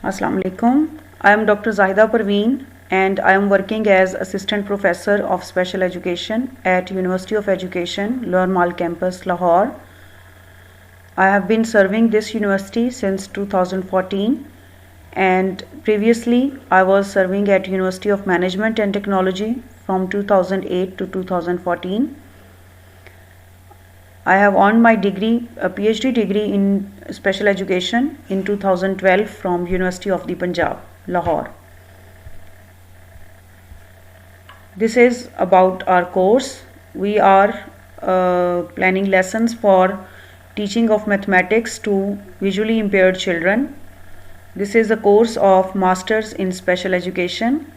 Assalamu alaikum. I am Dr. Zahida Parveen and I am working as Assistant Professor of Special Education at University of Education, Lower Mall Campus, Lahore. I have been serving this university since 2014 and previously I was serving at University of Management and Technology from 2008 to 2014. I have earned my degree, a PhD degree in special education in 2012 from University of the Punjab, Lahore. This is about our course. We are planning lessons for teaching of mathematics to visually impaired children. This is a course of Masters in Special Education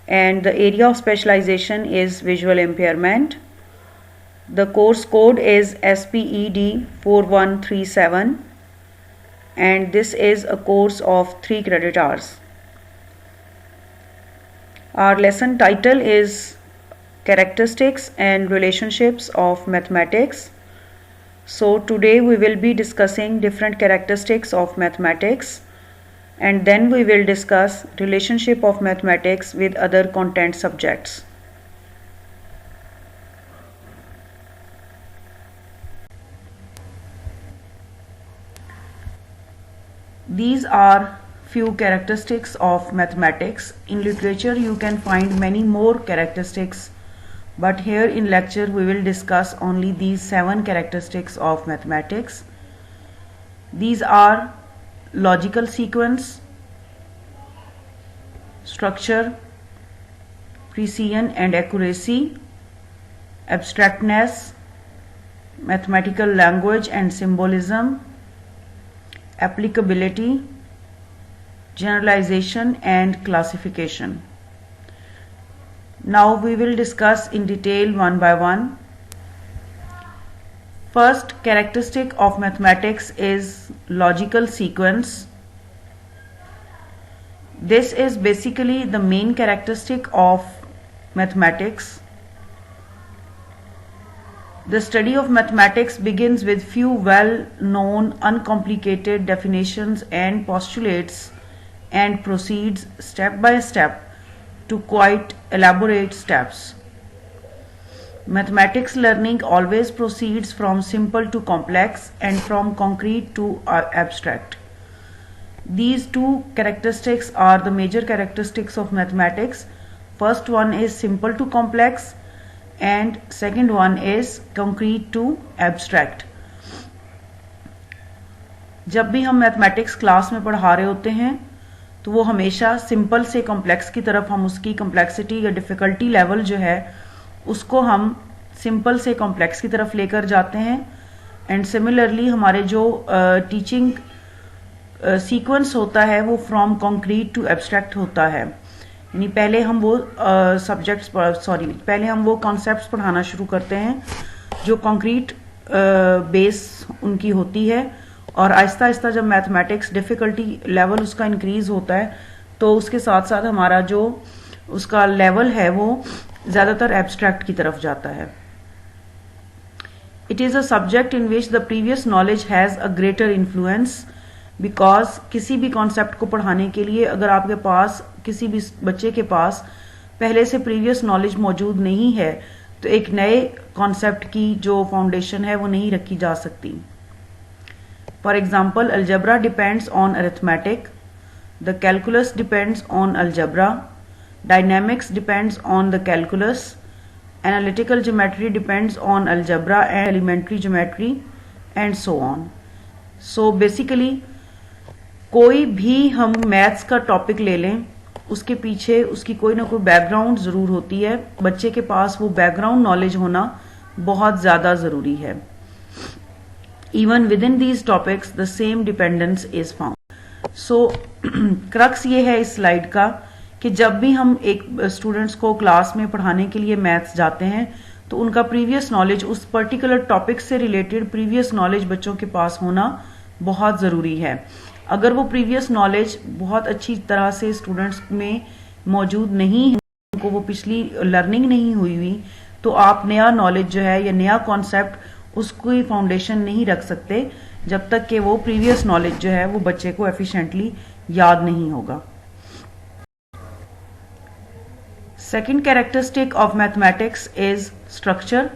and the area of specialization is visual impairment. The course code is SPED 4137 and this is a course of 3 credit hours. Our lesson title is Characteristics and Relationships of Mathematics. So today we will be discussing different characteristics of mathematics and then we will discuss relationship of mathematics with other content subjects. These are few characteristics of mathematics. In literature you can find many more characteristics, but here in lecture we will discuss only these 7 characteristics of mathematics. These are logical sequence, structure, precision and accuracy, abstractness, mathematical language and symbolism, applicability, generalization and classification. Now we will discuss in detail one by one. First characteristic of mathematics is logical sequence. This is basically the main characteristic of mathematics. The study of mathematics begins with few well-known, uncomplicated definitions and postulates and proceeds step by step to quite elaborate steps. Mathematics learning always proceeds from simple to complex and from concrete to abstract. These two characteristics are the major characteristics of mathematics. First one is simple to complex and second one is concrete to abstract. जब भी हम mathematics class में पढ़ा रहे होते हैं तो वो हमेशा सिंपल से कॉम्प्लेक्स की तरफ हम उसकी कॉम्प्लेक्सिटी या डिफ़िकल्टी लेवल जो है उसको हम सिंपल से कॉम्प्लेक्स की तरफ लेकर जाते हैं एंड सिमिलरली हमारे जो टीचिंग सीक्वेंस होता है वो फ्रॉम कॉन्क्रीट टू एब्स्ट्रैक्ट होता है, यानी पहले हम वो पहले हम वो कॉन्सेप्ट्स पढ़ाना शुरू करते हैं जो कंक्रीट बेस उनकी होती है और आहिस्ता आहिस्ता जब मैथमेटिक्स डिफ़िकल्टी लेवल उसका इंक्रीज होता है तो उसके साथ साथ हमारा जो उसका लेवल है वो ज़्यादातर एब्स्ट्रैक्ट की तरफ जाता है. It is a subject in which the previous knowledge has a greater influence because किसी भी कॉन्सेप्ट को पढ़ाने के लिए अगर आपके पास किसी भी बच्चे के पास पहले से प्रीवियस नॉलेज मौजूद नहीं है तो एक नए कॉन्सेप्ट की जो फाउंडेशन है वो नहीं रखी जा सकती. For example algebra depends on arithmetic, the calculus depends on algebra, dynamics depends on the calculus, analytical geometry depends on algebra and elementary geometry and so on. So basically कोई भी हम मैथ्स का टॉपिक ले लें उसके पीछे उसकी कोई ना कोई बैकग्राउंड ज़रूर होती है. बच्चे के पास वो बैकग्राउंड नॉलेज होना बहुत ज़्यादा ज़रूरी है. Even with in these topics the same dependence is found. So crux ये है इस स्लाइड का कि जब भी हम एक स्टूडेंट्स को क्लास में पढ़ाने के लिए मैथ्स जाते हैं तो उनका प्रीवियस नॉलेज उस पर्टिकुलर टॉपिक से रिलेटेड प्रीवियस नॉलेज बच्चों के पास होना बहुत ज़रूरी है. अगर वो प्रीवियस नॉलेज बहुत अच्छी तरह से स्टूडेंट्स में मौजूद नहीं है, उनको वो पिछली लर्निंग नहीं हुई तो आप नया नॉलेज जो है या नया कॉन्सेप्ट उसकी फाउंडेशन नहीं रख सकते जब तक कि वो प्रीवियस नॉलेज जो है वो बच्चे को एफिशिएंटली याद नहीं होगा। Second characteristic of mathematics is structure.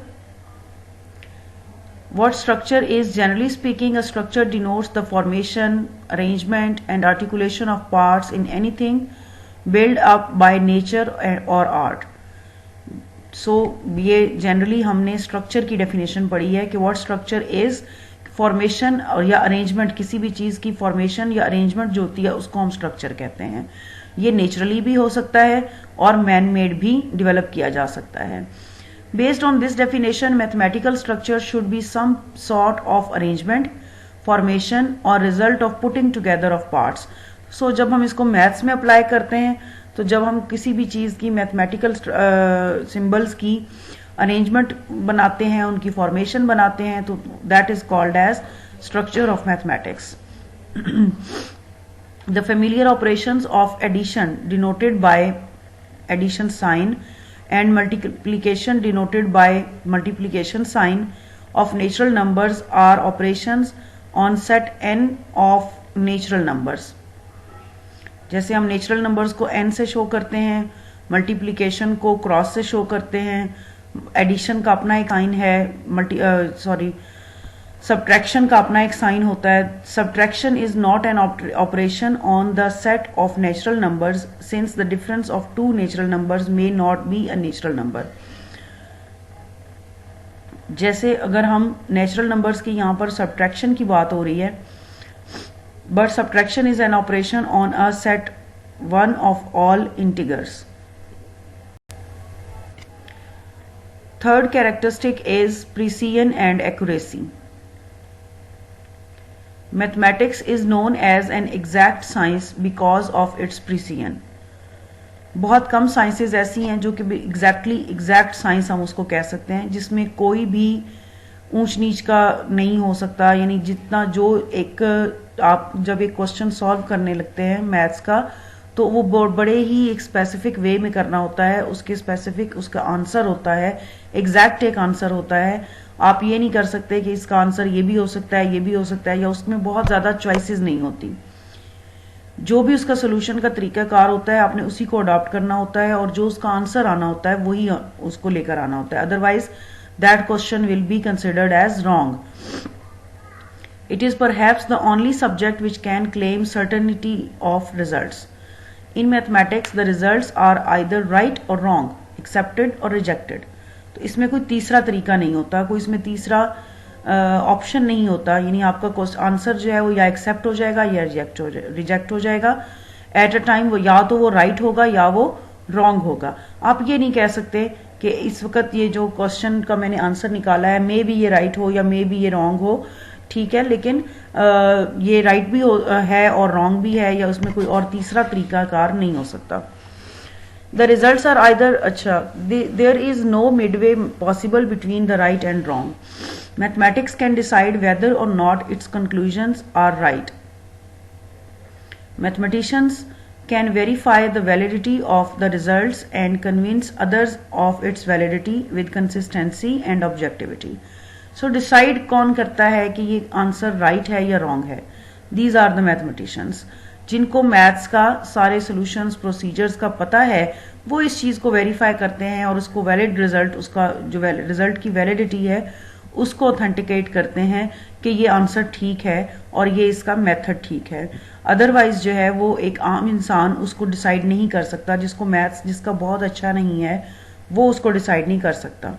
What structure is? Generally speaking, a structure denotes the formation, arrangement and articulation of parts in anything built up by nature or art. So ये generally हमने structure की definition पढ़ी है कि what structure is formation या arrangement, किसी भी चीज़ की formation या arrangement जो होती है उसको हम structure कहते हैं। ये naturally भी हो सकता है और man made भी develop किया जा सकता है। Based on this definition, mathematical structure should be some sort of arrangement, formation or result of putting together of parts. So जब हम इसको मैथ्स में अप्लाई करते हैं तो जब हम किसी भी चीज़ की मैथमेटिकल सिंबल्स की अरेंजमेंट बनाते हैं, उनकी फॉर्मेशन बनाते हैं, तो that is called as structure of mathematics. The familiar operations of addition denoted by addition sign and multiplication denoted by multiplication sign of natural numbers are operations on set n of natural numbers। जैसे हम natural numbers को n से show करते हैं, multiplication को cross से show करते हैं, एडिशन का अपना एक साइन है, सब्ट्रैक्शन का अपना एक साइन होता है। Subtraction is not an operation on the set of natural numbers since the difference of two natural numbers may not be a natural number. जैसे अगर हम नेचुरल नंबर्स की यहाँ पर सब्ट्रैक्शन की बात हो रही है, but subtraction is an operation on a set one of all integers. Third characteristic is precision and accuracy. Mathematics is known as an exact science because of its precision। बहुत कम sciences ऐसी हैं जो कि एग्जैक्ट साइंस हम उसको कह सकते हैं, जिसमें कोई भी ऊंच नीच का नहीं हो सकता। यानी जितना जो एक आप जब एक क्वेश्चन सॉल्व करने लगते हैं मैथ्स का, तो वो बड़े ही एक स्पेसिफिक वे में करना होता है, उसके स्पेसिफिक उसका आंसर होता है, एग्जैक्ट एक आंसर होता है। आप ये नहीं कर सकते कि इसका आंसर ये भी हो सकता है, ये भी हो सकता है, या उसमें बहुत ज़्यादा चॉइसेस नहीं होती। जो भी उसका सोल्यूशन का तरीकाकार होता है आपने उसी को अडॉप्ट करना होता है, और जो उसका आंसर आना होता है वही उसको लेकर आना होता है, otherwise that question will be considered as wrong. It is perhaps the only subject which can claim certainty of results. In mathematics the results are either right or wrong, accepted or rejected. तो इसमें कोई तीसरा तरीका नहीं होता, कोई इसमें तीसरा ऑप्शन नहीं होता। यानी आपका आंसर जो है वो या एक्सेप्ट हो जाएगा या रिजेक्ट हो जाएगा। एट अ टाइम वो या तो वो राइट होगा या वो रॉन्ग होगा। आप ये नहीं कह सकते कि इस वक्त ये जो क्वेश्चन का मैंने आंसर निकाला है मे बी ये राइट हो या मे बी ये रॉन्ग हो, ठीक है, लेकिन ये राइट भी है और रॉन्ग भी है, या उसमें कोई और तीसरा तरीकाकार नहीं हो सकता। The results are either there is no midway possible between the right and wrong. Mathematics can decide whether or not its conclusions are right. Mathematicians can verify the validity of the results and convince others of its validity with consistency and objectivity. So decide कौन करता है कि ये answer right है या wrong है? These are the mathematicians. जिनको maths का सारे सॉल्यूशंस प्रोसीजर्स का पता है, वो इस चीज़ को वेरीफाई करते हैं और उसको वैलिड रिजल्ट, उसका जो रिजल्ट की वैलिडिटी है उसको ऑथेंटिकेट करते हैं कि ये आंसर ठीक है और ये इसका मेथड ठीक है। अदरवाइज जो है वो एक आम इंसान उसको डिसाइड नहीं कर सकता, जिसको मैथ्स जिसका बहुत अच्छा नहीं है वो उसको डिसाइड नहीं कर सकता।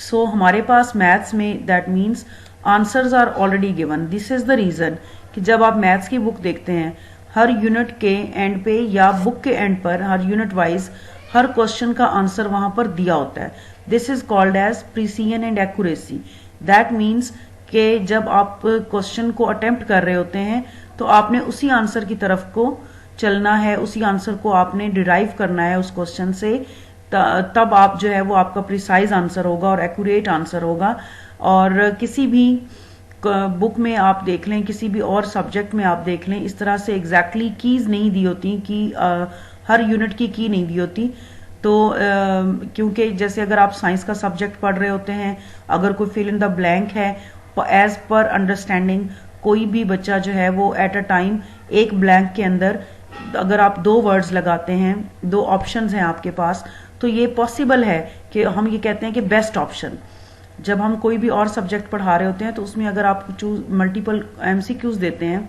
सो हमारे पास मैथ्स में that means answers are already given. This is the reason कि जब आप मैथ्स की बुक देखते हैं, हर यूनिट के एंड पे या बुक के एंड पर हर यूनिट वाइज हर क्वेश्चन का आंसर वहां पर दिया होता है। This is called as precision and accuracy. That means कि जब आप क्वेश्चन को अटेम्प्ट कर रहे होते हैं तो आपने उसी आंसर की तरफ को चलना है, उसी आंसर को आपने डिराइव करना है उस क्वेश्चन से, तब आप जो है वो आपका प्रिसाइज आंसर होगा और एक्यूरेट आंसर होगा। और किसी भी बुक में आप देख लें, किसी भी और सब्जेक्ट में आप देख लें, इस तरह से एग्जैक्टली कीज नहीं दी होती कि हर यूनिट की नहीं दी होती। तो क्योंकि जैसे अगर आप साइंस का सब्जेक्ट पढ़ रहे होते हैं, अगर कोई फिल इन द ब्लैंक है एज पर अंडरस्टैंडिंग कोई भी बच्चा जो है वो एट अ टाइम एक ब्लैंक के अंदर अगर आप 2 वर्ड्स लगाते हैं, 2 ऑप्शंस हैं आपके पास, तो ये पॉसिबल है कि हम ये कहते हैं कि बेस्ट ऑप्शन। जब हम कोई भी और सब्जेक्ट पढ़ा रहे होते हैं तो उसमें अगर आप मल्टीपल एमसीक्यूज देते हैं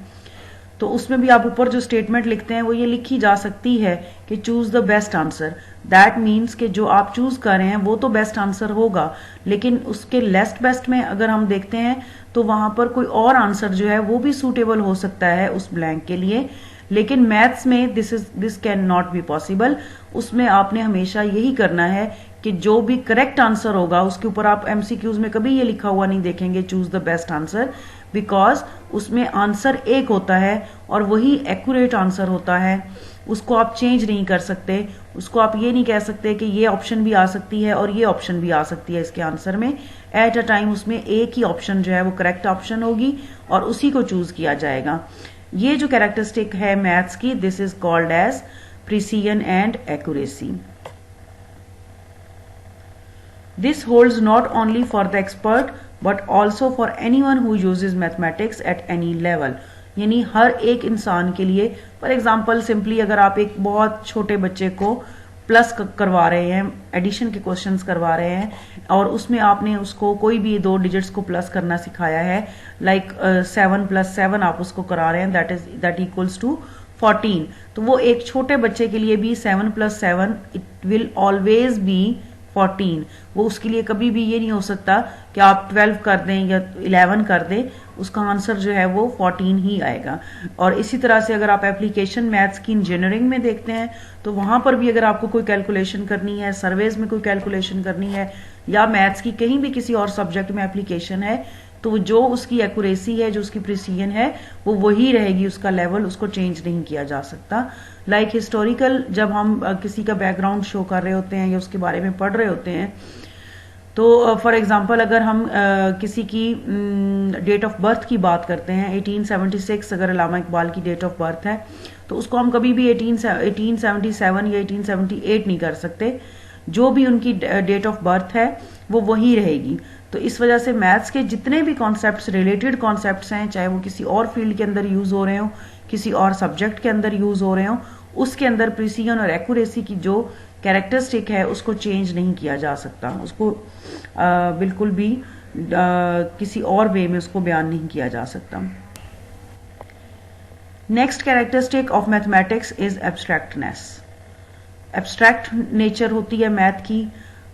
तो उसमें भी आप ऊपर जो स्टेटमेंट लिखते हैं वो ये लिखी जा सकती है कि choose the best answer. That means कि जो आप चूज कर रहे हैं वो तो बेस्ट आंसर होगा, लेकिन उसके लेस्ट बेस्ट में अगर हम देखते हैं तो वहां पर कोई और आंसर जो है वो भी सूटेबल हो सकता है उस ब्लैंक के लिए। लेकिन मैथ्स में this can not be possible. उसमें आपने हमेशा यही करना है कि जो भी करेक्ट आंसर होगा उसके ऊपर आप एमसीक्यूज में कभी ये लिखा हुआ नहीं देखेंगे choose the best answer, because उसमें आंसर एक होता है और वही एक्यूरेट आंसर होता है। उसको आप चेंज नहीं कर सकते, उसको आप ये नहीं कह सकते कि ये ऑप्शन भी आ सकती है और ये ऑप्शन भी आ सकती है इसके आंसर में। एट अ टाइम उसमें एक ही ऑप्शन जो है वो करेक्ट ऑप्शन होगी और उसी को चूज किया जाएगा। ये जो कैरेक्टरिस्टिक है मैथ्स की, this is called as precision and accuracy. This holds not only for the expert but also for anyone who uses mathematics at any level। यानी हर एक इंसान के लिए, फॉर एग्जाम्पल सिंपली अगर आप एक बहुत छोटे बच्चे को प्लस करवा रहे हैं, एडिशन के क्वेश्चंस करवा रहे हैं और उसमें आपने उसको कोई भी 2 डिजिट्स को प्लस करना सिखाया है, लाइक 7 + 7 आप उसको करा रहे हैं, दैट इक्वल्स टू 14। तो वो एक छोटे बच्चे के लिए भी 7 + 7 इट विल ऑलवेज बी 14। वो उसके लिए कभी भी ये नहीं हो सकता कि आप 12 कर दें या 11 कर दें, उसका आंसर जो है वो 14 ही आएगा। और इसी तरह से अगर आप एप्लीकेशन मैथ्स की इंजीनियरिंग में देखते हैं तो वहां पर भी अगर आपको कोई कैलकुलेशन करनी है, सर्वेज में कोई कैलकुलेशन करनी है या मैथ्स की कहीं भी किसी और सब्जेक्ट में एप्लीकेशन है, तो जो उसकी एक्यूरेसी है, जो उसकी प्रिसीजन है, वो वही रहेगी, उसका लेवल, उसको चेंज नहीं किया जा सकता। लाइक हिस्टोरिकल जब हम किसी का बैकग्राउंड शो कर रहे होते हैं या उसके बारे में पढ़ रहे होते हैं, तो फॉर एग्जांपल अगर हम किसी की डेट ऑफ बर्थ की बात करते हैं, 1876 अगर अल्लामा इकबाल की डेट ऑफ बर्थ है, तो उसको हम कभी भी 1877 या 1878 नहीं कर सकते। जो भी उनकी डेट ऑफ बर्थ है वो वही रहेगी। तो इस वजह से मैथ्स के जितने भी कॉन्सेप्ट्स, रिलेटेड कॉन्सेप्ट्स हैं, चाहे वो किसी और फील्ड के अंदर यूज हो रहे हो, किसी और सब्जेक्ट के अंदर यूज हो रहे हो, उसके अंदर प्रिसीजन और एक्यूरेसी की जो कैरेक्टरिस्टिक है उसको चेंज नहीं किया जा सकता, उसको बिल्कुल भी किसी और वे में उसको बयान नहीं किया जा सकता। Next characteristic of mathematics is abstractness. Abstract nature होती है मैथ की।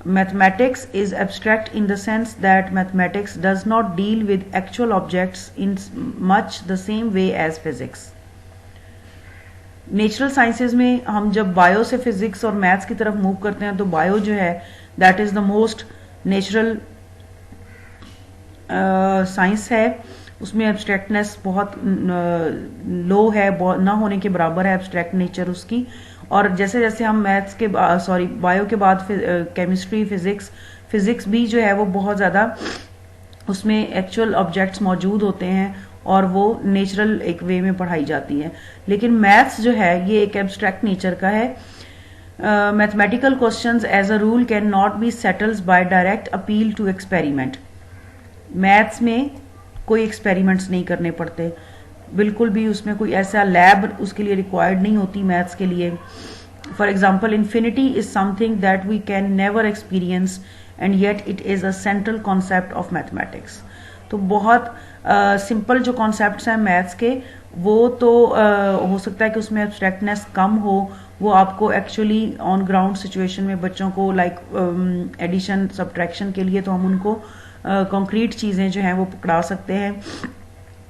Mathematics is abstract in the sense that mathematics does not deal with actual objects in much the same way as physics। Natural sciences में हम जब bio से physics और maths की तरफ मूव करते हैं तो बायो जो है that is the most natural science है। उसमें एब्स्ट्रैक्टनेस बहुत लो है, ना होने के बराबर है एब्स्ट्रैक्ट नेचर उसकी। और जैसे जैसे हम मैथ्स के बायो के बाद केमिस्ट्री, फिजिक्स भी जो है वो बहुत ज़्यादा उसमें एक्चुअल ऑब्जेक्ट्स मौजूद होते हैं और वो नेचुरल एक वे में पढ़ाई जाती है। लेकिन मैथ्स जो है ये एक एब्स्ट्रैक्ट नेचर का है। Mathematical questions as a rule can not be settled by direct appeal to experiment. Maths में कोई एक्सपेरिमेंट्स नहीं करने पड़ते, बिल्कुल भी उसमें कोई ऐसा लैब उसके लिए रिक्वायर्ड नहीं होती मैथ्स के लिए। For example infinity is something that we can never experience and yet it is a central concept of mathematics. तो बहुत सिंपल जो कॉन्सेप्ट्स हैं मैथ्स के, वो तो हो सकता है कि उसमें एब्स्ट्रैक्टनेस कम हो, वो आपको एक्चुअली ऑन ग्राउंड सिचुएशन में बच्चों को लाइक एडिशन, सब्ट्रैक्शन के लिए तो हम उनको कॉन्क्रीट चीज़ें जो हैं वो पकड़ा सकते हैं।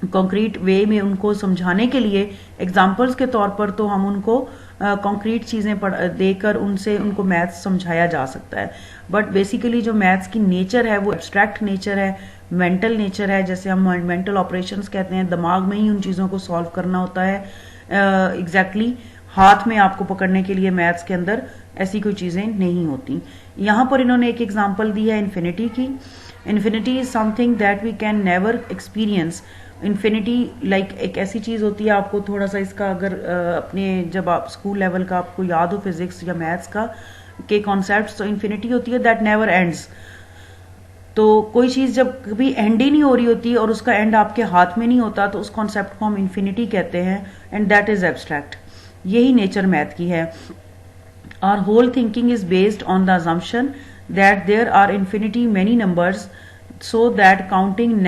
कॉन्क्रीट वे में उनको समझाने के लिए एग्जाम्पल्स के तौर पर तो हम उनको कॉन्क्रीट चीज़ें देकर उनको मैथ्स समझाया जा सकता है। बट बेसिकली जो मैथ्स की नेचर है वो एब्स्ट्रैक्ट नेचर है, मेंटल नेचर है। जैसे हम मेंटल ऑपरेशंस कहते हैं, दिमाग में ही उन चीज़ों को सॉल्व करना होता है। एग्जैक्टली हाथ में आपको पकड़ने के लिए मैथ्स के अंदर ऐसी कोई चीज़ें नहीं होती। यहाँ पर इन्होंने एक एग्जाम्पल दी है इन्फिनिटी की। Infinity is something that we can never experience. Infinity like एक ऐसी चीज़ होती है, आपको थोड़ा सा इसका अगर अपने जब आप स्कूल लेवल का आपको याद हो फिजिक्स या मैथ्स का के कॉन्सेप्ट्स, तो इन्फिनिटी होती है दैट नेवर एंड्स। तो कोई चीज़ जब कभी एंड ही नहीं हो रही होती और उसका एंड आपके हाथ में नहीं होता तो उस कॉन्सेप्ट को हम इन्फिनिटी कहते हैं, एंड दैट इज एब्स्ट्रैक्ट। यही नेचर मैथ की है। Our whole thinking is based on the assumption that there are infinity many numbers so that counting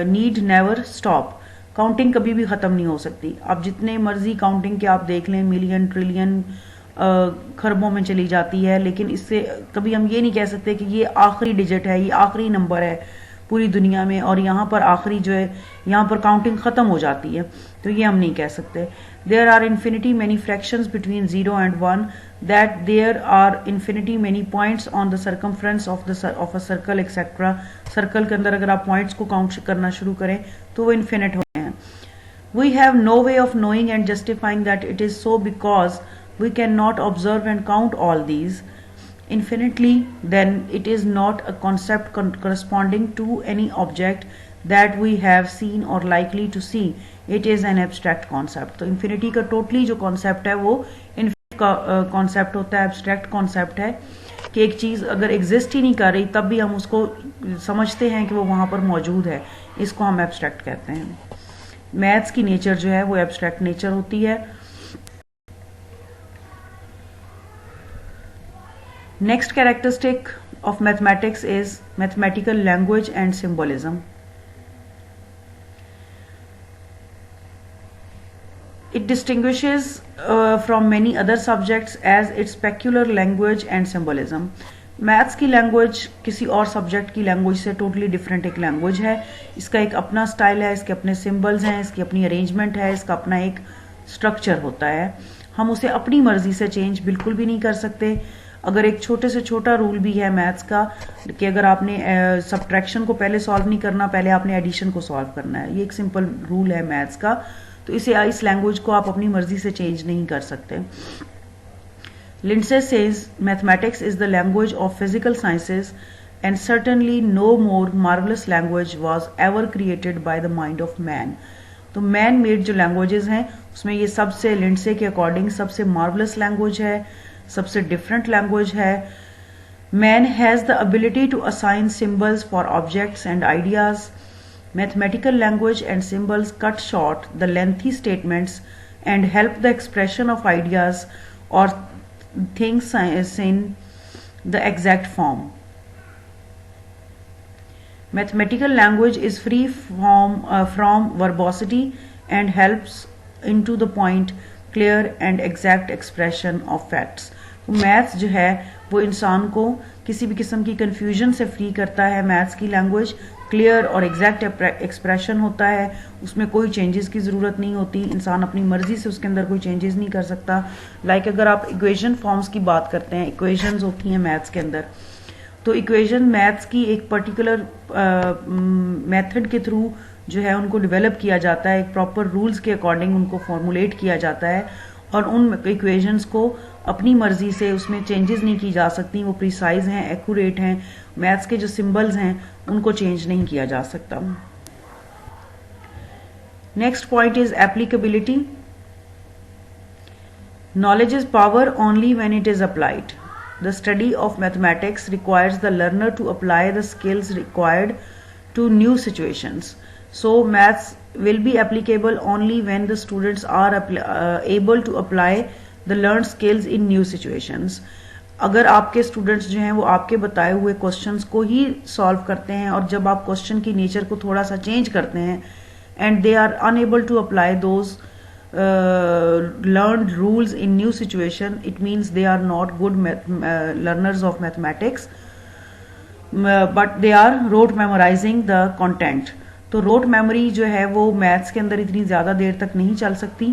need never stop. Counting कभी भी खत्म नहीं हो सकती। आप जितने मर्जी काउंटिंग के आप देख लें, मिलियन, ट्रिलियन, खरबों में चली जाती है, लेकिन इससे कभी हम ये नहीं कह सकते कि ये आखिरी डिजिट है, ये आखिरी नंबर है पूरी दुनिया में और यहाँ पर आखिरी जो है यहाँ पर काउंटिंग खत्म हो जाती है, तो ये हम नहीं कह सकते। There are infinity many fractions between 0 and 1, that there are infinity many points on the circumference of a circle etcetera. Circle के अंदर अगर आप पॉइंट्स को काउंट करना शुरू करें तो वो इन्फिनिट होते हैं। We have no way of knowing and justifying that it is so because we cannot observe and count all these infinitely, then it is not a concept corresponding to any object that we have seen or likely to see. It is an abstract concept. तो infinity का totally जो concept है वो infinite का concept होता है, abstract concept है कि एक चीज़ अगर exist ही नहीं कर रही तब भी हम उसको समझते हैं कि वो वहाँ पर मौजूद है। इसको हम abstract कहते हैं। मैथ्स की नेचर जो है वो abstract नेचर होती है। Next characteristic of mathematics is mathematical language and symbolism. It distinguishes from many other subjects as its peculiar language and symbolism. Maths की लैंग्वेज किसी और सब्जेक्ट की लैंग्वेज से टोटली डिफरेंट एक लैंग्वेज है। इसका एक अपना स्टाइल है, इसके अपने सिंबल्स हैं, इसकी अपनी अरेंजमेंट है, इसका अपना एक स्ट्रक्चर होता है। हम उसे अपनी मर्जी से चेंज बिल्कुल भी नहीं कर सकते। अगर एक छोटे से छोटा रूल भी है मैथ्स का कि अगर आपने सब्ट्रैक्शन को पहले सॉल्व नहीं करना, पहले आपने एडिशन को सॉल्व करना है, ये एक सिंपल रूल है मैथ्स का, तो इस लैंग्वेज को आप अपनी मर्जी से चेंज नहीं कर सकते। Lindsay says mathematics is the language of physical sciences and certainly no more marvellous language was ever created by the mind of man. तो मैन मेड जो लैंग्वेजेस हैं उसमें ये सबसे लिंडसे के अकॉर्डिंग सबसे मार्वलस लैंग्वेज है, सबसे डिफरेंट लैंग्वेज है। Man has the ability to assign symbols for objects and ideas. Mathematical language and symbols cut short the lengthy statements and help the expression of ideas और things in the exact form. Mathematical language is free from verbosity and helps into the point, clear and exact expression of facts. Maths जो है वो इंसान को किसी भी किस्म की कंफ्यूजन से फ्री करता है। मैथ्स की लैंग्वेज क्लियर और एग्जैक्ट एक्सप्रेशन होता है, उसमें कोई चेंजेस की ज़रूरत नहीं होती। इंसान अपनी मर्जी से उसके अंदर कोई चेंजेस नहीं कर सकता। अगर आप इक्वेशन फॉर्म्स की बात करते हैं, इक्वेशंस होती हैं मैथ्स के अंदर, तो इक्वेशन मैथ्स की एक पर्टिकुलर मेथड के थ्रू जो है उनको डेवलप किया जाता है, एक प्रॉपर रूल्स के अकॉर्डिंग उनको फॉर्मुलेट किया जाता है और उन इक्वेशंस को अपनी मर्जी से उसमें चेंजेस नहीं की जा सकती, वो प्रिसाइज हैं, एक्यूरेट हैं। मैथ्स के जो सिंबल्स हैं उनको चेंज नहीं किया जा सकता। Next point is applicability. Knowledge is power only when it is applied. The study of mathematics requires the learner to apply the skills required to new situations. So maths will be applicable only when the students are able to apply the learned skills in new situations. अगर आपके students जो हैं वो आपके बताए हुए questions को ही solve करते हैं और जब आप क्वेश्चन की नेचर को थोड़ा सा चेंज करते हैं and they are unable to apply those learned rules in new situation, it means they are not good learners of mathematics, but they are rote memorizing the content. तो road memory जो है वो maths के अंदर इतनी ज़्यादा देर तक नहीं चल सकती,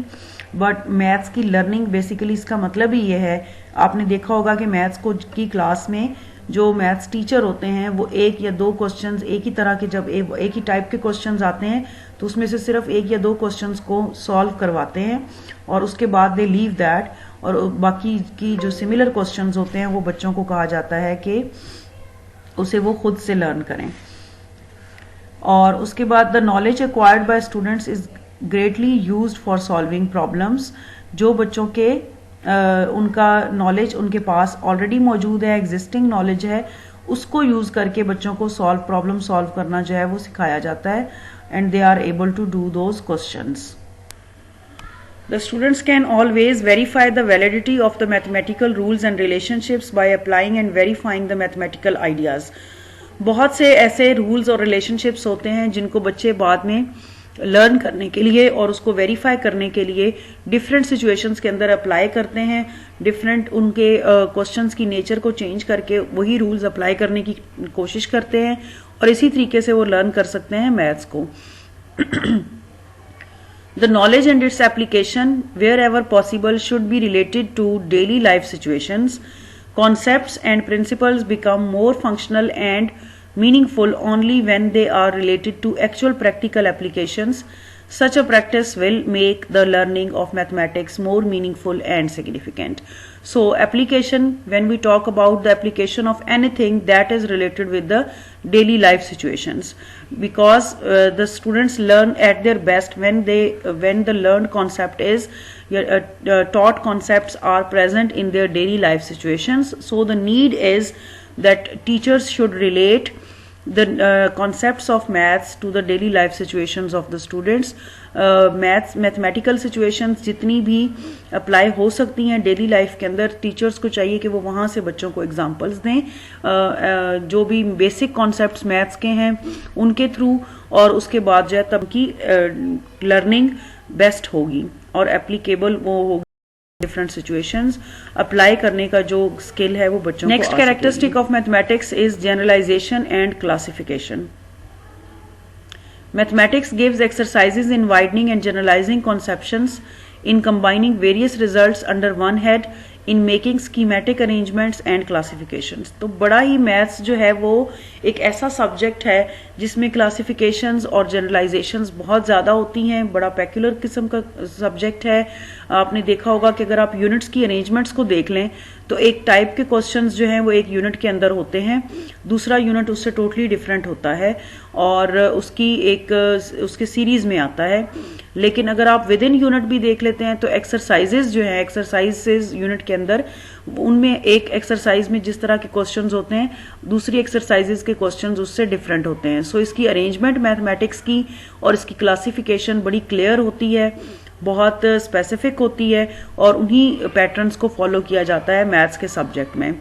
बट मैथ्स की लर्निंग बेसिकली इसका मतलब ही ये है, आपने देखा होगा कि मैथ्स को की क्लास में जो मैथ्स टीचर होते हैं वो एक या दो क्वेश्चंस एक ही तरह के, जब एक ही टाइप के क्वेश्चंस आते हैं तो उसमें से सिर्फ एक या दो क्वेश्चंस को सॉल्व करवाते हैं और उसके बाद दे लीव दैट, और बाकी की जो सिमिलर क्वेश्चंस होते हैं वो बच्चों को कहा जाता है कि उसे वो खुद से लर्न करें। और उसके बाद the knowledge acquired by students is greatly used for solving problems. जो बच्चों के उनका नॉलेज उनके पास ऑलरेडी मौजूद है, एग्जिस्टिंग नॉलेज है, उसको यूज करके बच्चों को प्रॉब्लम सॉल्व करना जो है वो सिखाया जाता है, and they are able to do those questions. The students can always verify the validity of the mathematical rules and relationships by applying and verifying the mathematical ideas. बहुत से ऐसे रूल्स और रिलेशनशिप्स होते हैं जिनको बच्चे बाद में लर्न करने के लिए और उसको वेरीफाई करने के लिए डिफरेंट सिचुएशंस के अंदर अप्लाई करते हैं, डिफरेंट उनके क्वेश्चंस की नेचर को चेंज करके वही रूल्स अप्लाई करने की कोशिश करते हैं और इसी तरीके से वो लर्न कर सकते हैं मैथ्स को. The knowledge and its application, wherever possible, should be related to daily life situations. Concepts and principles become more functional and meaningful only when they are related to actual practical applications. Such a practice will make the learning of mathematics more meaningful and significant. So, application, when we talk about the application of anything that is related with the daily life situations, because the students learn at their best when the learned concept is taught concepts are present in their daily life situations. So, the need is that teachers should relate the concepts of maths to the daily life situations of the students. Mathematical situations जितनी भी apply हो सकती हैं daily life के अंदर, teachers को चाहिए कि वो वहाँ से बच्चों को एग्जांपल्स दें, जो भी बेसिक कॉन्सेप्ट्स मैथ्स के हैं उनके थ्रू, और उसके बाद जो है तब की लर्निंग बेस्ट होगी और एप्लीकेबल वो होगी डिफरेंट सिचुएशंस. अप्लाई करने का जो स्किल है वो बच्चों को. Next characteristic of mathematics is generalisation and classification. Mathematics gives exercises in widening and generalizing conceptions, in combining various results under one head, in making schematic arrangements and classifications. तो बड़ा ही maths जो है वो एक ऐसा सब्जेक्ट है जिसमें classifications और जनरलाइजेशंस बहुत ज़्यादा होती हैं, बड़ा पेक्युलर किस्म का सब्जेक्ट है. आपने देखा होगा कि अगर आप यूनिट्स की अरेंजमेंट्स को देख लें तो एक टाइप के क्वेश्चंस जो हैं वो एक यूनिट के अंदर होते हैं, दूसरा यूनिट उससे टोटली डिफरेंट होता है और उसके सीरीज में आता है. लेकिन अगर आप विद इन यूनिट भी देख लेते हैं तो एक्सरसाइजेज जो है, एक्सरसाइजेज यूनिट के अंदर, उनमें एक एक्सरसाइज में जिस तरह के क्वेश्चंस होते हैं दूसरी एक्सरसाइजेज के क्वेश्चंस उससे डिफरेंट होते हैं. सो इसकी अरेंजमेंट मैथमेटिक्स की और इसकी क्लासिफिकेशन बड़ी क्लियर होती है, बहुत स्पेसिफिक होती है और उन्हीं पैटर्न्स को फॉलो किया जाता है मैथ्स के सब्जेक्ट में.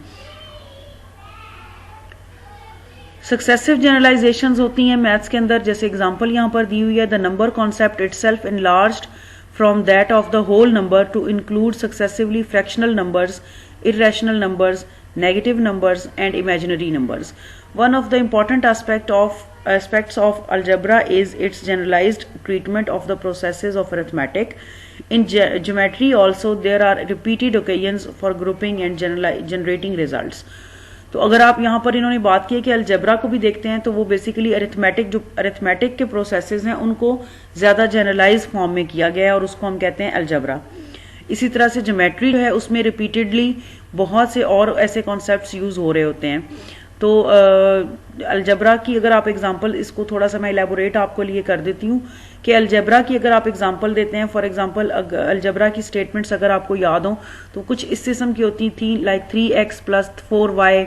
सक्सेसिव जनरलाइजेशंस होती हैं मैथ्स के अंदर, जैसे एग्जांपल यहां पर दी हुई है. The number concept itself enlarged from that of the whole number to include successively fractional numbers, irrational numbers, negative numbers and imaginary numbers. One of the important aspects of algebra is its generalized treatment of the processes of arithmetic. In geometry also there are repeated occasions for grouping and generating results. तो अगर आप यहाँ पर इन्होंने बात की है कि अलजेब्रा को भी देखते हैं तो वो बेसिकली अरिथमेटिक के प्रोसेसेस हैं उनको ज़्यादा जनरलाइज फॉर्म में किया गया है और उसको हम कहते हैं अलजेब्रा. इसी तरह से ज्योमेट्री जो है उसमें रिपीटेडली बहुत से और ऐसे कॉन्सेप्ट्स यूज हो रहे होते हैं. तो अलजेब्रा की अगर आप एग्जांपल, इसको थोड़ा सा मैं इलेबोरेट आपको लिए कर देती हूँ कि अलजेब्रा की अगर आप एग्जांपल देते हैं, फॉर एग्जांपल अलजेब्रा की स्टेटमेंट्स अगर आपको याद हो तो कुछ इस किस्म की होती थी, लाइक 3x + 4y.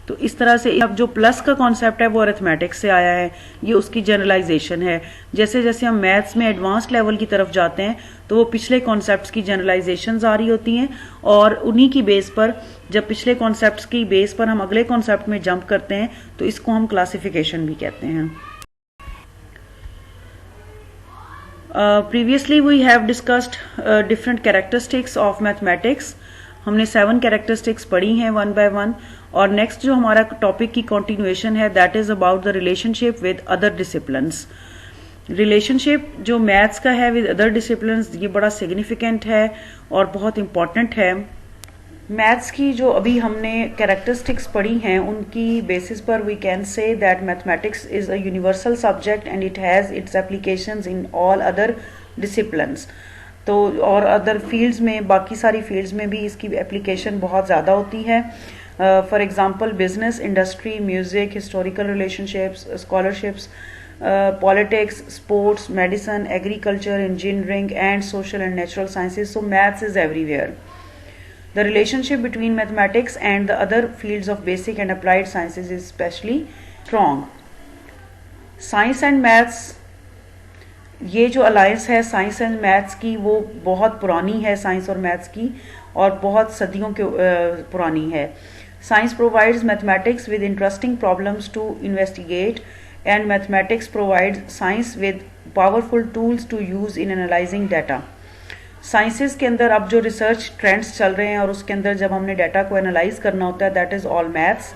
तो इस तरह से अब जो प्लस का कॉन्सेप्ट है वो अरिथमेटिक्स से आया है, ये उसकी जनरलाइजेशन है. जैसे जैसे हम मैथ्स में एडवांस्ड लेवल की तरफ जाते हैं तो वो पिछले कॉन्सेप्ट्स की जनरलाइजेशंस आ रही होती हैं और उन्हीं की बेस पर, जब पिछले कॉन्सेप्ट्स की बेस पर हम अगले कॉन्सेप्ट में जंप करते हैं तो इसको हम क्लासिफिकेशन भी कहते हैं. Previously we have discussed different characteristics of mathematics. हमने 7 कैरेक्टरिस्टिक्स पढ़ी हैं वन बाय वन, और नेक्स्ट जो हमारा टॉपिक की कंटिन्यूएशन है that is about the relationship with other disciplines. Relationship जो मैथ्स का है विद अदर डिसिप्लिन्स, ये बड़ा सिग्निफिकेंट है और बहुत इंपॉर्टेंट है. मैथ्स की जो अभी हमने कैरेक्टरिस्टिक्स पढ़ी हैं उनकी बेसिस पर we can say that mathematics is a universal subject and it has its applications in all other disciplines. तो और अदर फील्ड्स में, बाकी सारी फील्ड्स में भी इसकी एप्लीकेशन बहुत ज़्यादा होती है. For example business, industry, music, historical relationships, scholarships, politics, sports, medicine, agriculture, engineering and social and natural sciences. So maths is everywhere. The relationship between mathematics and the other fields of basic and applied sciences is especially strong. Science and maths, ये जो alliance है science and maths की वो बहुत पुरानी है, science और maths की, और बहुत सदियों के पुरानी है. Science provides mathematics with interesting problems to investigate and mathematics provides science with powerful tools to use in analysing data. Sciences के अंदर अब जो रिसर्च ट्रेंड्स चल रहे हैं और उसके अंदर जब हमने डाटा को एनालाइज करना होता है, दैट इज़ ऑल मैथ्स.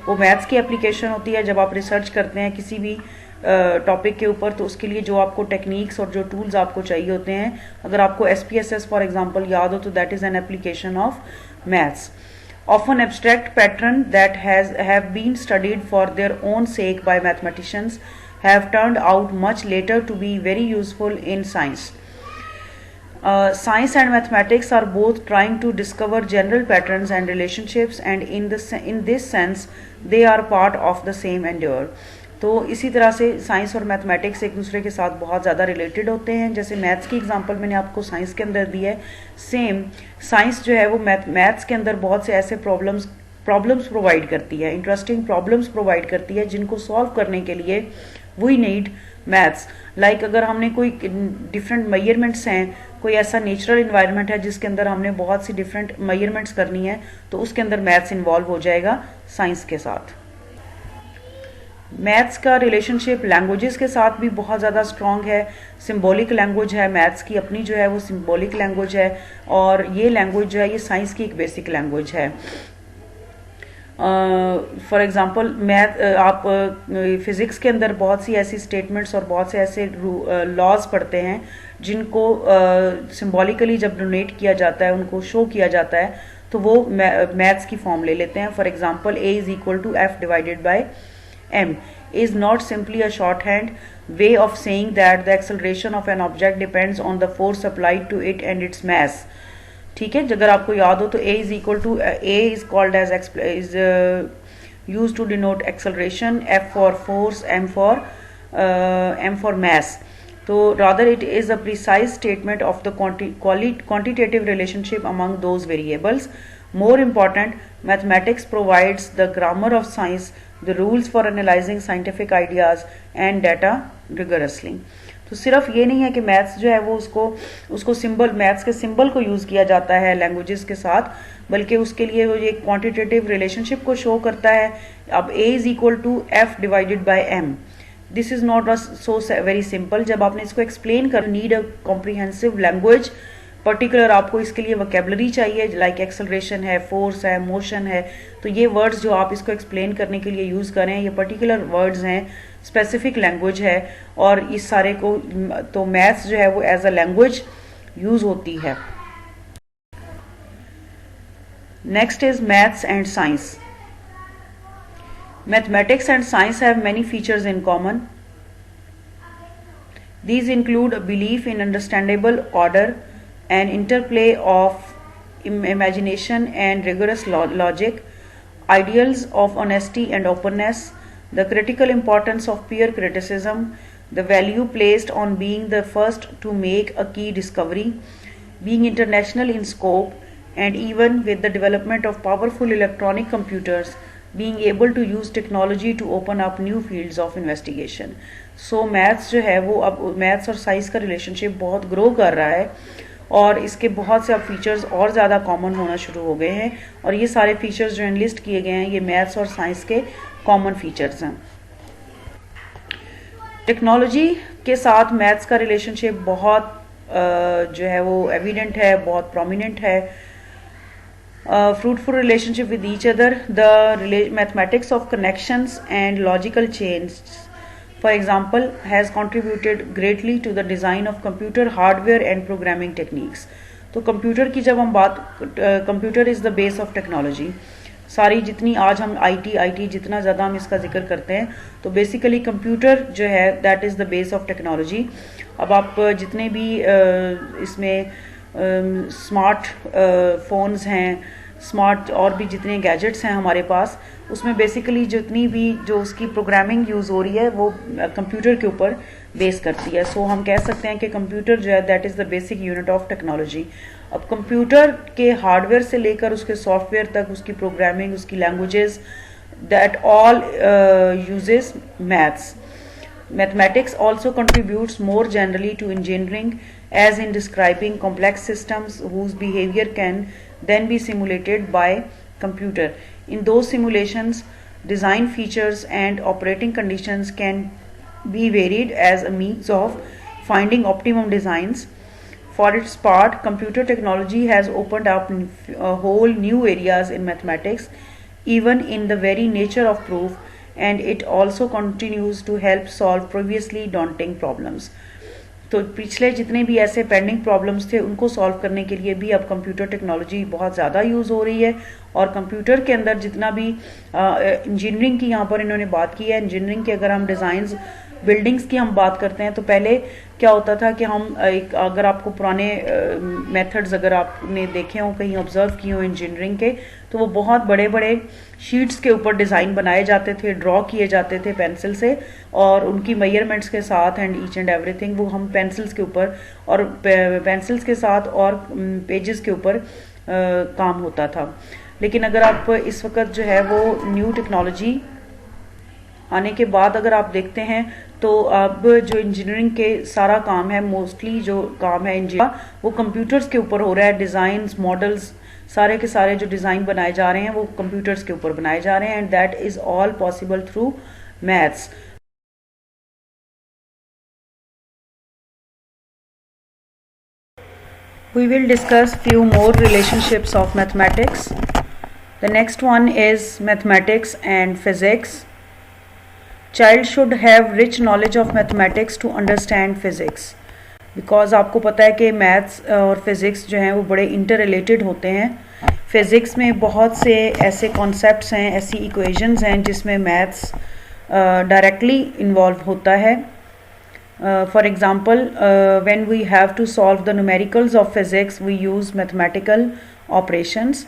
वो मैथ्स की एप्लीकेशन होती है. जब आप रिसर्च करते हैं किसी भी टॉपिक के ऊपर, तो उसके लिए जो आपको टेक्निक्स और जो टूल्स आपको चाहिए होते हैं, अगर आपको SPSS फॉर एग्जांपल याद हो तो that is an application of maths. Often abstract pattern that have been studied for their own sake by mathematicians have turned out much later to be very useful in science. Science and mathematics are both trying to discover general patterns and relationships, and in this sense they are part of the same endeavor. तो इसी तरह से science और mathematics एक दूसरे के साथ बहुत ज़्यादा रिलेटेड होते हैं. जैसे मैथ्स की एग्जांपल मैंने आपको साइंस के अंदर दी है, सेम साइंस जो है वो मैथ्स के अंदर बहुत से ऐसे प्रॉब्लम्स प्रोवाइड करती है, इंटरेस्टिंग प्रॉब्लम्स प्रोवाइड करती है, जिनको सॉल्व करने के लिए वी नीड मैथ्स. लाइक अगर हमने कोई डिफरेंट मेजरमेंट्स हैं, कोई ऐसा नेचुरल इन्वायरमेंट है जिसके अंदर हमने बहुत सी डिफरेंट मेजरमेंट्स करनी है, तो उसके अंदर मैथ्स इन्वॉल्व हो जाएगा साइंस के साथ. मैथ्स का रिलेशनशिप लैंग्वेजेस के साथ भी बहुत ज़्यादा स्ट्रॉन्ग है. सिंबॉलिक लैंग्वेज है मैथ्स की अपनी, जो है वो सिंबॉलिक लैंग्वेज है, और ये लैंग्वेज जो है ये साइंस की एक बेसिक लैंग्वेज है. फॉर एग्जांपल आप फिज़िक्स के अंदर बहुत सी ऐसी स्टेटमेंट्स और बहुत से ऐसे लॉज पढ़ते हैं जिनको सिंबॉलिकली जब डोनेट किया जाता है, उनको शो किया जाता है, तो वो मैथ्स की फॉर्म ले लेते हैं. For example A is equal to F divided by M is not simply a shorthand way of saying that the acceleration of an object depends on the force applied to it and its mass. ठीक है, अगर आपको याद हो तो A is equal to A is called as used to denote acceleration, F for force, M for mass. So rather it is a precise statement of the quantitative relationship among those variables. More important, mathematics provides the grammar of science, the rules for analyzing scientific ideas and data rigorously. तो सिर्फ ये नहीं है कि maths जो है वो उसको सिंबल, मैथ्स के सिंबल को यूज़ किया जाता है लैंग्वेजेस के साथ, बल्कि उसके लिए वो ये क्वांटिटेटिव रिलेशनशिप को शो करता है. अब A is equal to F divided by M, this is not so very simple. जब आपने इसको एक्सप्लेन कर, need a comprehensive language. Particular आपको इसके लिए वोकेबलरी चाहिए, लाइक एक्सेलरेशन है, फोर्स है, मोशन है. तो ये वर्ड्स जो आप इसको एक्सप्लेन करने के लिए यूज़ करें, ये पर्टिकुलर वर्ड्स हैं, स्पेसिफिक लैंग्वेज है, और इस सारे को तो मैथ्स जो है वो एज अ लैंग्वेज यूज़ होती है. Next is maths and science. Mathematics and science have many features in common. These include a belief in understandable order, an interplay of imagination and rigorous logic, ideals of honesty and openness, the critical importance of peer criticism, the value placed on being the first to make a key discovery, being international in scope, and even with the development of powerful electronic computers, being able to use technology to open up new fields of investigation. So maths जो है वो अब maths और science का relationship बहुत grow कर रहा है, और इसके बहुत से अब फीचर्स और ज़्यादा कॉमन होना शुरू हो गए हैं, और ये सारे फीचर्स जो लिस्ट किए गए हैं ये मैथ्स और साइंस के कॉमन फीचर्स हैं. टेक्नोलॉजी के साथ मैथ्स का रिलेशनशिप बहुत जो है वो एविडेंट है, बहुत प्रोमिनेंट है. Fruitful relationship with each other, the mathematics of connections and logical chains, for example, has contributed greatly to the design of computer hardware and programming techniques. तो कंप्यूटर की जब हम बात, computer is the base of technology. सारी जितनी आज हम IT जितना ज़्यादा हम इसका जिक्र करते हैं, तो बेसिकली कंप्यूटर जो है that is the base of technology. अब आप जितने भी इसमें स्मार्ट फ़ोन्स हैं, स्मार्ट और भी जितने गैजेट्स हैं हमारे पास, उसमें बेसिकली जितनी भी जो उसकी प्रोग्रामिंग यूज़ हो रही है वो कंप्यूटर के ऊपर बेस करती है। सो हम कह सकते हैं कि कंप्यूटर जो है that is the basic unit of technology. अब कंप्यूटर के हार्डवेयर से लेकर उसके सॉफ्टवेयर तक, उसकी प्रोग्रामिंग, उसकी languages, that all uses maths. Mathematics also contributes more generally to engineering, as in describing complex systems whose behavior can then be simulated by computer. In those simulations, design features and operating conditions can be varied as a means of finding optimum designs. For its part, computer technology has opened up whole new areas in mathematics, even in the very nature of proof, and it also continues to help solve previously daunting problems. तो पिछले जितने भी ऐसे pending problems थे उनको solve करने के लिए भी अब कंप्यूटर टेक्नोलॉजी बहुत ज़्यादा यूज़ हो रही है। और कंप्यूटर के अंदर जितना भी इंजीनियरिंग की यहाँ पर इन्होंने बात की है, इंजीनियरिंग के अगर हम डिज़ाइंस बिल्डिंग्स की हम बात करते हैं तो पहले क्या होता था कि हम एक, अगर आपको पुराने मेथड्स अगर आपने देखे हों, कहीं ऑब्जर्व किए हों इंजीनियरिंग के, तो वो बहुत बड़े बड़े शीट्स के ऊपर डिज़ाइन बनाए जाते थे, ड्रॉ किए जाते थे पेंसिल से, और उनकी मेजरमेंट्स के साथ एंड ईच एंड एवरीथिंग वो हम पेंसिल्स के ऊपर और पेंसिल्स के साथ और पेजेस के ऊपर काम होता था। लेकिन अगर आप इस वक्त जो है वो न्यू टेक्नोलॉजी आने के बाद अगर आप देखते हैं तो अब जो इंजीनियरिंग के सारा काम है, मोस्टली जो काम है इंजीनियरिंग वो कंप्यूटर्स के ऊपर हो रहा है। डिज़ाइंस, मॉडल्स, सारे के सारे जो डिज़ाइन बनाए जा रहे हैं वो कंप्यूटर्स के ऊपर बनाए जा रहे हैं, and that is all possible through maths. We will discuss few more relationships of mathematics. The next one is mathematics and physics. Child should have rich knowledge of mathematics to understand physics. Because आपको पता है कि maths और physics जो हैं वो बड़े inter related होते हैं। फिज़िक्स में बहुत से ऐसे कॉन्सेप्ट्स हैं, ऐसी इक्वेशंस हैं जिसमें मैथ्स डायरेक्टली इन्वॉल्व होता है। For example, when we have to solve the numericals of physics, we use mathematical operations.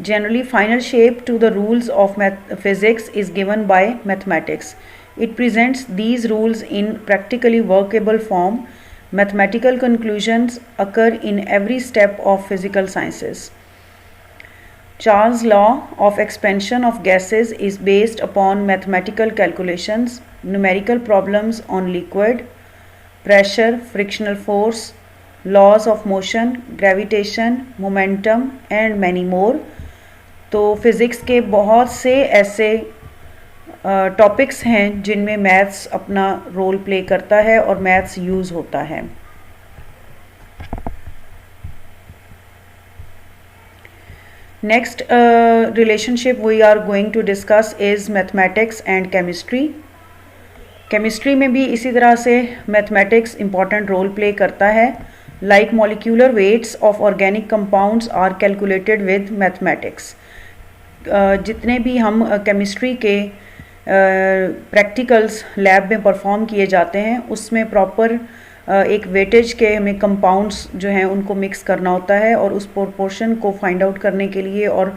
Generally, final shape to the rules of physics is given by mathematics. It presents these rules in practically workable form. Mathematical conclusions occur in every step of physical sciences. Charles' law of expansion of gases is based upon mathematical calculations, numerical problems on liquid, pressure, frictional force, laws of motion, gravitation, momentum and many more. तो physics के बहुत से ऐसे topics हैं जिनमें maths अपना role play करता है और मैथ्स यूज़ होता है। Next relationship we are going to discuss is mathematics and chemistry. Chemistry में भी इसी तरह से मैथमेटिक्स इम्पॉर्टेंट रोल प्ले करता है। Like molecular weights of organic compounds are calculated with mathematics. जितने भी हम केमिस्ट्री के प्रैक्टिकल्स लैब में परफॉर्म किए जाते हैं उसमें प्रॉपर एक वेटेज के हमें कंपाउंड्स जो हैं उनको मिक्स करना होता है, और उस प्रोपोर्शन को फाइंड आउट करने के लिए और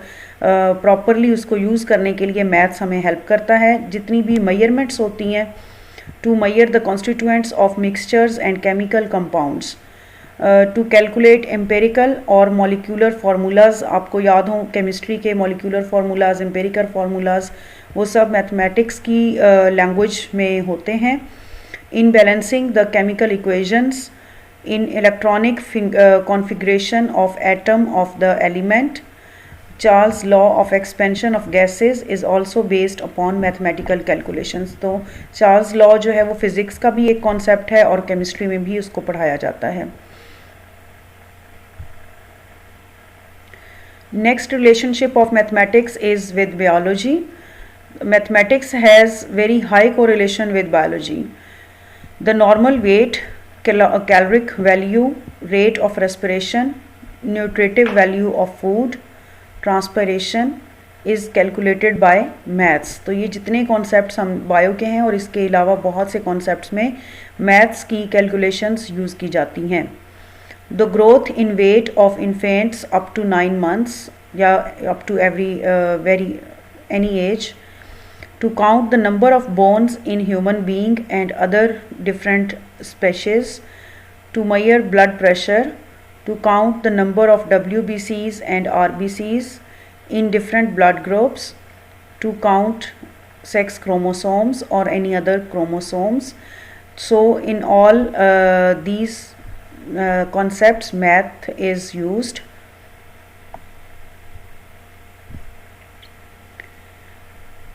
प्रॉपरली उसको यूज़ करने के लिए मैथ्स हमें हेल्प करता है। जितनी भी मेजरमेंट्स होती हैं to measure the constituents of mixtures and chemical compounds, to calculate empirical और मॉलिक्यूलर फार्मूलाज। आपको याद हो केमिस्ट्री के मॉलिक्यूलर फार्मूलाज, एम्पेरिकल फार्मूलाज, वो सब मैथमेटिक्स की लैंग्वेज में होते हैं। In balancing the chemical equations, in electronic configuration of atom of the element, Charles' law of expansion of gases is also based upon mathematical calculations. तो Charles law जो है वो फिज़िक्स का भी एक कॉन्सेप्ट है और केमिस्ट्री में भी उसको पढ़ाया जाता है। Next relationship of mathematics is with biology. Mathematics has very high correlation with biology. The normal weight, caloric value, rate of respiration, nutritive value of food, transpiration is calculated by maths. तो ये जितने concepts हम bio के हैं और इसके अलावा बहुत से कॉन्सेप्ट्स में मैथ्स की कैलकुलेशंस यूज़ की जाती हैं। The growth in weight of infants up to 9 months या up to any age to count the number of bones in human being and other different species, to measure blood pressure, to count the number of WBCs and RBCs in different blood groups, to count sex chromosomes or any other chromosomes. So in all these concepts math is used.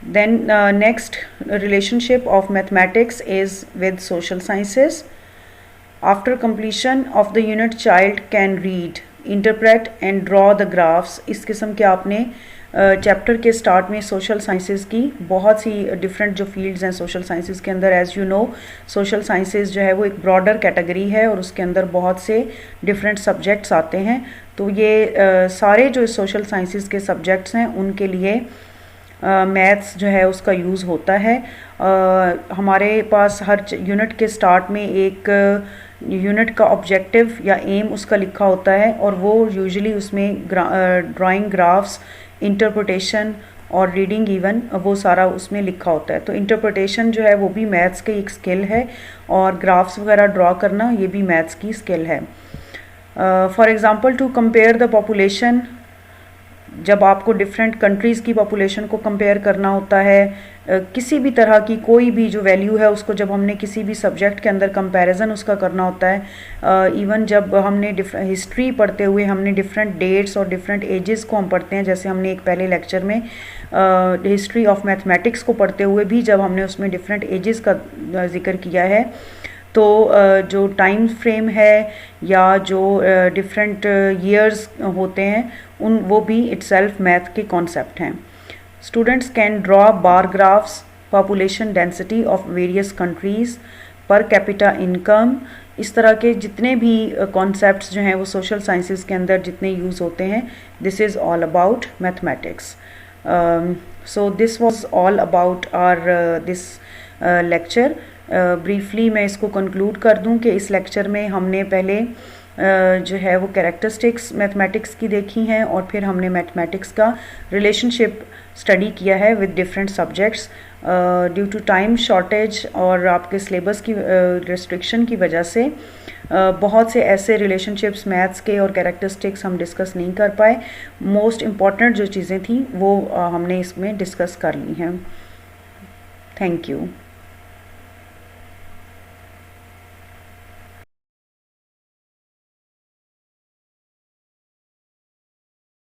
Then next relationship of mathematics is with social sciences. After completion of the unit, child can read, interpret and draw the graphs. इस किस्म के आपने chapter के start में social sciences की बहुत सी different जो fields हैं सोशल साइंसेज के अंदर, as you know social sciences जो है वो एक ब्रॉडर कैटेगरी है और उसके अंदर बहुत से डिफरेंट सब्जेक्ट्स आते हैं. तो ये सारे जो सोशल साइंसेज के सब्जेक्ट्स हैं उनके लिए मैथ्स जो है उसका यूज़ होता है. हमारे पास हर यूनिट के स्टार्ट में एक यूनिट का ऑब्जेक्टिव या एम उसका लिखा होता है और वो यूजुअली उसमें ड्राइंग, ग्राफ्स, इंटरप्रिटेशन और रीडिंग इवन वो सारा उसमें लिखा होता है. तो इंटरप्रिटेशन जो है वो भी मैथ्स की एक स्किल है और ग्राफ्स वगैरह ड्रॉ करना ये भी मैथ्स की स्किल है. For example to compare the population, जब आपको डिफरेंट कंट्रीज़ की पॉपुलेशन को कंपेयर करना होता है, किसी भी तरह की कोई भी जो वैल्यू है उसको जब हमने किसी भी सब्जेक्ट के अंदर कंपैरिजन उसका करना होता है, इवन जब हमने हिस्ट्री पढ़ते हुए हमने डिफरेंट डेट्स और डिफरेंट एजेस को हम पढ़ते हैं, जैसे हमने एक पहले लेक्चर में हिस्ट्री ऑफ मैथमेटिक्स को पढ़ते हुए भी जब हमने उसमें डिफरेंट एजेस का जिक्र किया है, तो जो टाइम फ्रेम है या जो डिफरेंट ईयर्स होते हैं उन वो भी इटसेल्फ मैथ के कॉन्सेप्ट हैं. Students can draw bar graphs, population density of various countries, per capita income, इस तरह के जितने भी कॉन्सेप्ट्स जो हैं वो सोशल साइंसेस के अंदर जितने यूज़ होते हैं, this is all about mathematics. So this was all about our this lecture. Briefly मैं इसको कंक्लूड कर दूं कि इस लेक्चर में हमने पहले जो है वो कैरेक्टरिस्टिक्स मैथमेटिक्स की देखी हैं और फिर हमने मैथमेटिक्स का रिलेशनशिप स्टडी किया है with different subjects. Due to time shortage और आपके सिलेबस की रिस्ट्रिक्शन की वजह से बहुत से ऐसे रिलेशनशिप्स मैथ्स के और कैरेक्टरिस्टिक्स हम डिस्कस नहीं कर पाए. मोस्ट इम्पॉर्टेंट जो चीज़ें थी वो हमने इसमें डिस्कस कर ली हैं. Thank you.